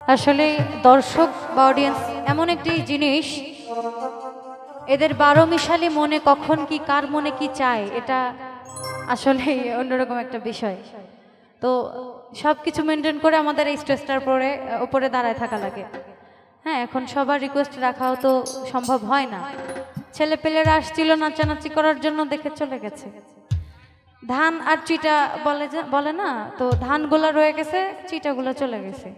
আসলে দর্শক বা অডিয়েন্স এমন একটি জিনিস, এদের 12 মিশালি মনে কখন কি কার মনে কি চায়, এটা আসলে অন্যরকম একটা বিষয়। তো সব কিছু মেনটেন করে আমাদের এই স্টেজটার উপরে দাঁড়ায় থাকা লাগে। হ্যাঁ, এখন সবার রিকোয়েস্ট রাখাও তো সম্ভব হয় না। ছেলেপেলেরা আসছিল নাচানাচি করার জন্য, দেখে চলে গেছে। ধান আর চিটা বলে না, তো ধানগুলা রয়ে গেছে, চিটাগুলো চলে গেছে।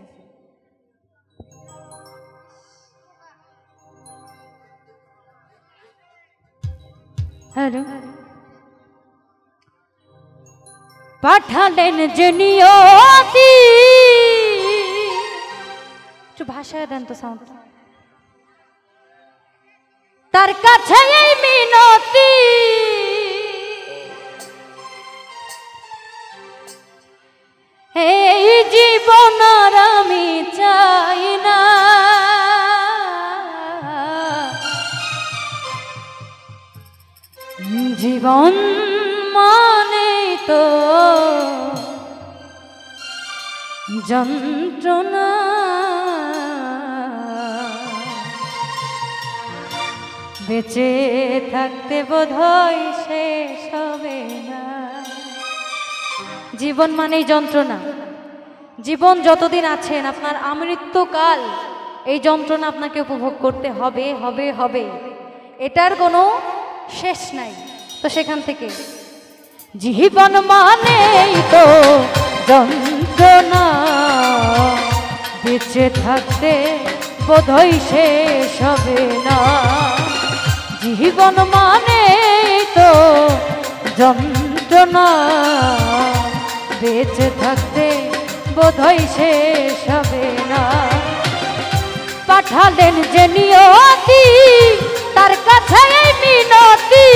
হ্যালো, পাঠালেন যে নিয়তি, একটু ভাষায় দেন তো সাউন্ড। তার কাছে এই মিনতি, এই জীবন আর আমি চাই না, জীবন মানে তো যন্ত্রণা, বেঁচে থাকতে বোধহয় শেষ হবে না। জীবন মানেই যন্ত্রণা। জীবন যতদিন আছেন, আপনার আমৃত্যুকাল এই যন্ত্রণা আপনাকে উপভোগ করতে হবে হবে হবে, এটার কোনো শেষ নাই। তো সেখান থেকে জীবন মানেই তো যন্ত্রণা, বেঁচে থাকতে বোধহয় শেষ হবে না। জীবন মানেই তো যন্ত্রণা, বেঁচে থাকতে বোধহয় শেষ হবে না। পাঠালেন যে নিয়তি, তার কাছে এই মিনতি,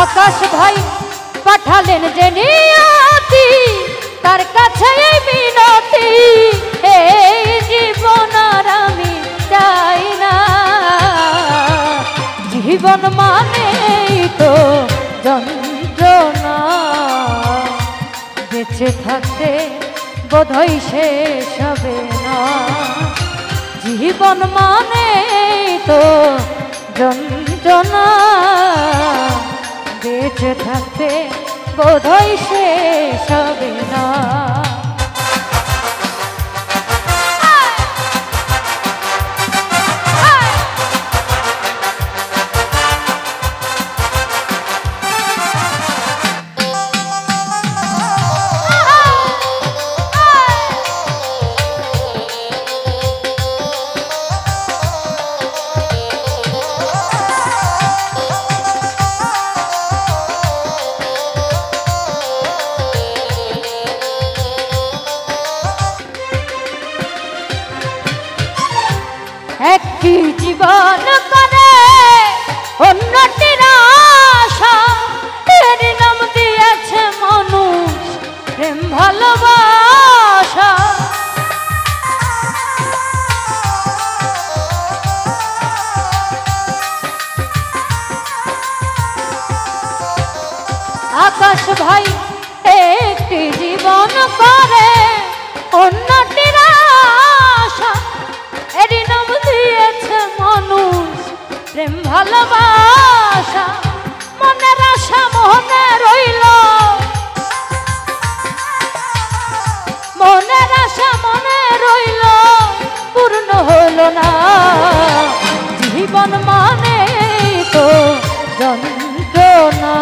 আকাশ ভাই পাঠালেন যে নিয়তি, তার কাছে এই মিনতি, এই জীবন আর আমি চাই না। জীবন মানেই তো যন্ত্রণা, বেঁচে থাকতে বোধহয় শেষ হবে না। জীবন মানেই তো যন্ত্রণা, বেঁচে থাকতে বোধহয় শেষ হবে না। একটি জীবন করে অন্যটির আশা, এর নাম দিয়েছে মানুষ প্রেম ভালোবাসা। আকাশ ভাই একটি জীবন করে অন্যটির আশা, এর নাম দিয়েছে মানুষ প্রেম ভালোবাসা। মনের আশা মনে রইল, মনের আশা মনে রইল, পূর্ণ হলো না। জীবন মানে তো যন্ত্রণা,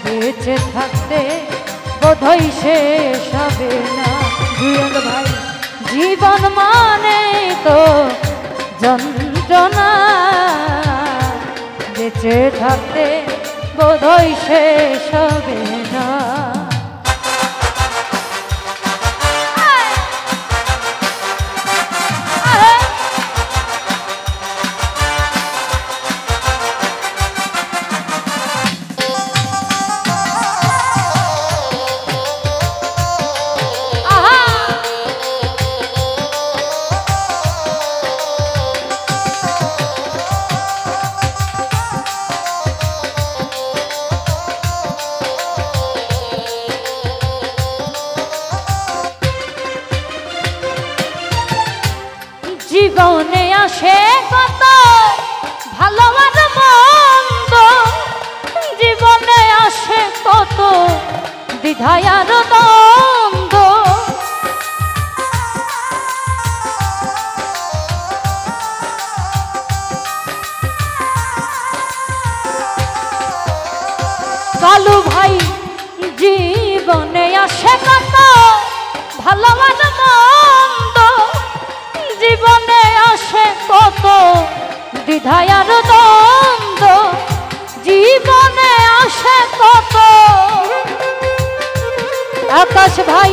বেঁচে থাকতে বোধহয় শেষ হবে না। জুয়েল ভাই, জীবন মানে তো যন্ত্রণা, বেঁচে থাকতে বোধহয় শেষ হবে না। জীবনে আসে কত ভালো আর মন্দ, জীবনে আসে কত দ্বিধায় আর দ্বন্দ্ব। কালু ভাই জীবনে আসে কত ভালো আর মন্দ, জীবনে আসে কত দ্বিধায় আর দ্বন্দ্ব, জীবনে আসে কত। আকাশ ভাই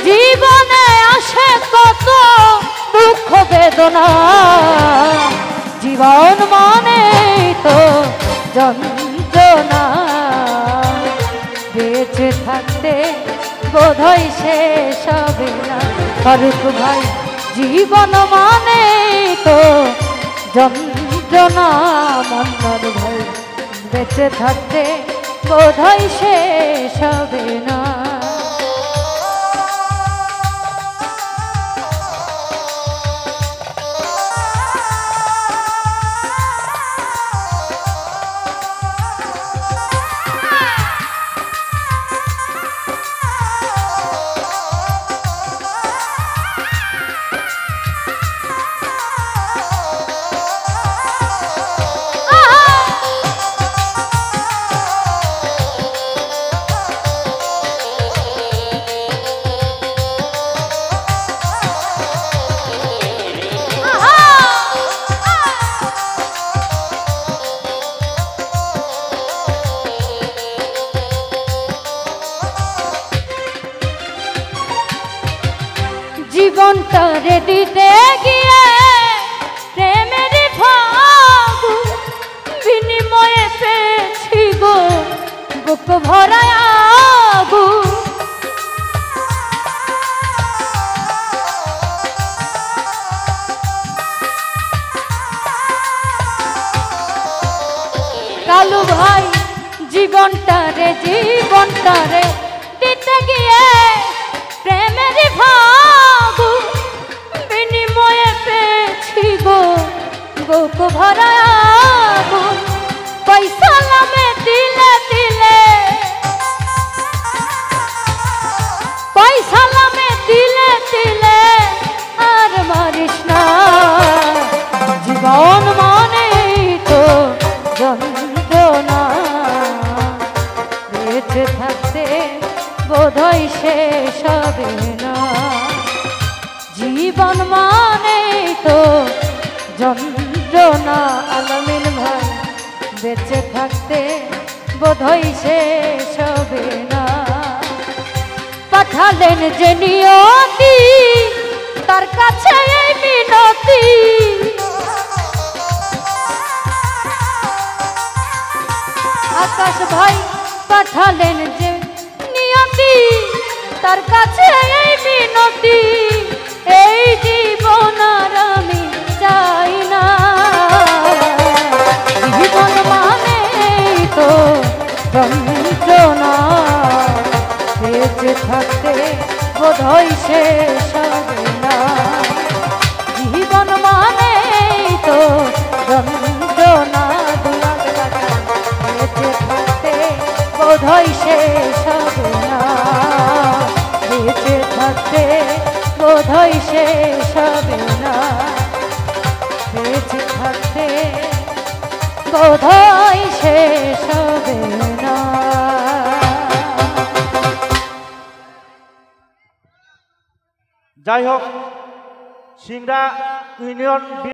জীবনে আসে কত দুঃখ বেদনা, জীবন মানে তো যন্ত্রণা, বেঁচে থাকতে বোধহয় শেষ হবে না। ফারুক ভাই জীবন মানে তো যন্ত্রণা, মন্দার ভাই বেঁচে থাকতে বোধহয় শেষ হবে না। জীবনটারে দিতে গিয়ে প্রেমের ভাগু, বিনিময়ে পেয়েছি গো বুক ভরা আগু। কালু ভাই জীবনটারে দিতে গিয়ে প্রেমের ভাগু, বিনিময়ে পেয়েছি গো বুক ভরা আগু। পয়সা নামে দিলে দিলে, পয়সা নামে দিলে দিলে আর মারিস না, জীবন মানে তো যন্ত্রণা, বেঁচে থাকতে বোধহয় শেষ হবে না। জীবন মানে তো যন্ত্রণা, আলামিন ভাই বেঁচে থাকতে বোধহয় শেষ হবে না। পাঠালেন যে নিয়তি তার কাছে এই মিনতি, আকাশ ভাই পাঠালেন যে নিয়তি তার কাছে এই মিনতি, এই জীবন আর আমি চাই না। জীবন মানে তো যন্ত্রণা, বেঁচে থাকতে বোধহয় শেষ হবে না। জীবন মানে তো যন্ত্রণা, বেঁচে থাকতে বোধহয় শেষ হবে না, বেঁচে থাকতে বোধহয় শেষ হবে না, বেঁচে থাকতে বোধহয় শেষ হবে না। যাই হোক, সিংড়া ইউনিয়ন